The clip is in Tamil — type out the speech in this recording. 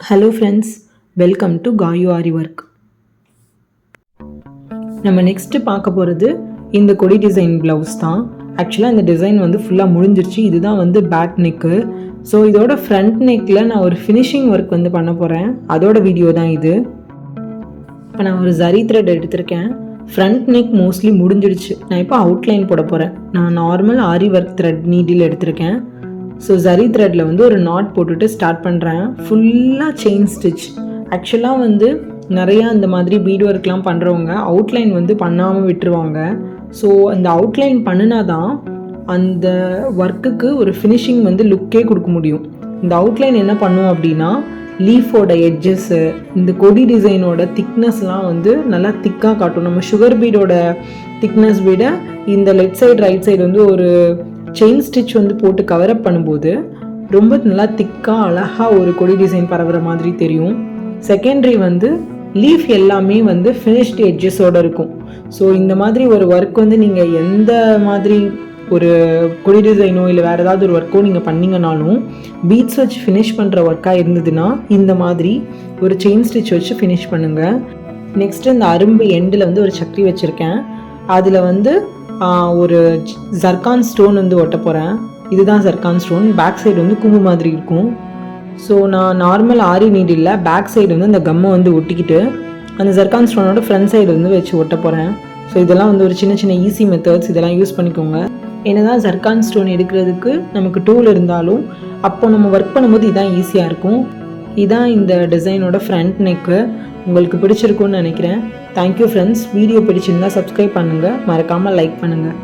Hello friends, welcome to Gayu Aari work. நம்ம நெக்ஸ்ட்டு பார்க்க போகிறது இந்த கொடி டிசைன் ப்ளவுஸ் தான். ஆக்சுவலாக இந்த டிசைன் வந்து ஃபுல்லாக முடிஞ்சிருச்சு. இதுதான் வந்து பேக் நெக்கு. ஸோ இதோட ஃப்ரண்ட் நெக்கில் நான் ஒரு ஃபினிஷிங் ஒர்க் வந்து பண்ண போகிறேன். அதோட வீடியோ தான் இது. இப்போ நான் ஒரு ஜரி த்ரெட் எடுத்திருக்கேன். ஃப்ரண்ட் நெக் மோஸ்ட்லி முடிஞ்சிடுச்சு. நான் இப்போ அவுட்லைன் போட போகிறேன். நான் நார்மல் ஆரி ஒர்க் த்ரெட் நீடில் எடுத்திருக்கேன். ஸோ ஜரி த்ரெட்டில் வந்து ஒரு நாட் போட்டுட்டு ஸ்டார்ட் பண்ணுறேன். ஃபுல்லாக செயின் ஸ்டிச். ஆக்சுவலாக வந்து நிறையா இந்த மாதிரி பீட் ஒர்க்லாம் பண்ணுறவங்க அவுட்லைன் வந்து பண்ணாமல் விட்டுருவாங்க. ஸோ அந்த அவுட்லைன் பண்ணினா தான் அந்த ஒர்க்குக்கு ஒரு ஃபினிஷிங் வந்து லுக்கே கொடுக்க முடியும். இந்த அவுட்லைன் என்ன பண்ணும் அப்படின்னா லீஃபோட எட்ஜஸ்ஸு, இந்த கொடி டிசைனோட திக்னஸ்லாம் வந்து நல்லா திக்காக காட்டும். நம்ம சுகர் பீடோட திக்னஸ் விட இந்த லெஃப்ட் சைடு ரைட் சைடு வந்து ஒரு செயின் ஸ்டிச் வந்து போட்டு கவரப் பண்ணும்போது ரொம்ப நல்லா திக்காக அழகாக ஒரு கொடி டிசைன் பரவுற மாதிரி தெரியும். செகண்டரி வந்து லீஃப் எல்லாமே வந்து ஃபினிஷ்டு எட்ஜஸோடு இருக்கும். ஸோ இந்த மாதிரி ஒரு ஒர்க் வந்து நீங்கள் எந்த மாதிரி ஒரு கொடி டிசைனோ இல்லை வேறு ஏதாவது ஒரு ஒர்க்கோ நீங்கள் பண்ணிங்கனாலும் பீட்ஸ் வச்சு ஃபினிஷ் பண்ணுற ஒர்க்காக இருந்ததுன்னா இந்த மாதிரி ஒரு செயின் ஸ்டிச் வச்சு ஃபினிஷ் பண்ணுங்கள். நெக்ஸ்ட்டு இந்த அரும்பு எண்டில் வந்து ஒரு சக்கரி வச்சுருக்கேன். அதில் வந்து ஒரு ஜர்கான் ஸ்டோன் வந்து ஒட்ட போகிறேன். இதுதான் ஜர்கான் ஸ்டோன். பேக் சைடு வந்து கூம்பு மாதிரி இருக்கும். ஸோ நான் நார்மல் ஆரி நீடில் பேக் சைடு வந்து அந்த கம்மை வந்து ஒட்டிக்கிட்டு அந்த ஜர்கான் ஸ்டோனோட ஃப்ரண்ட் சைடு வந்து வச்சு ஒட்ட போகிறேன். ஸோ இதெல்லாம் வந்து ஒரு சின்ன சின்ன ஈஸி மெத்தட்ஸ், இதெல்லாம் யூஸ் பண்ணிக்கோங்க. என்ன தான் ஜர்கான் ஸ்டோன் எடுக்கிறதுக்கு நமக்கு டூல் இருந்தாலும் அப்போ நம்ம ஒர்க் பண்ணும்போது இதான் ஈஸியாக இருக்கும். இதான் இந்த டிசைனோட ஃப்ரண்ட் நெக்கு. உங்களுக்கு பிடிச்சிருக்கும்னு நினைக்கிறேன். Thank you friends. வீடியோ பிடிச்சிருந்தா சப்ஸ்கிரைப் பண்ணுங்கள், மறக்காமல் லைக் பண்ணுங்கள்.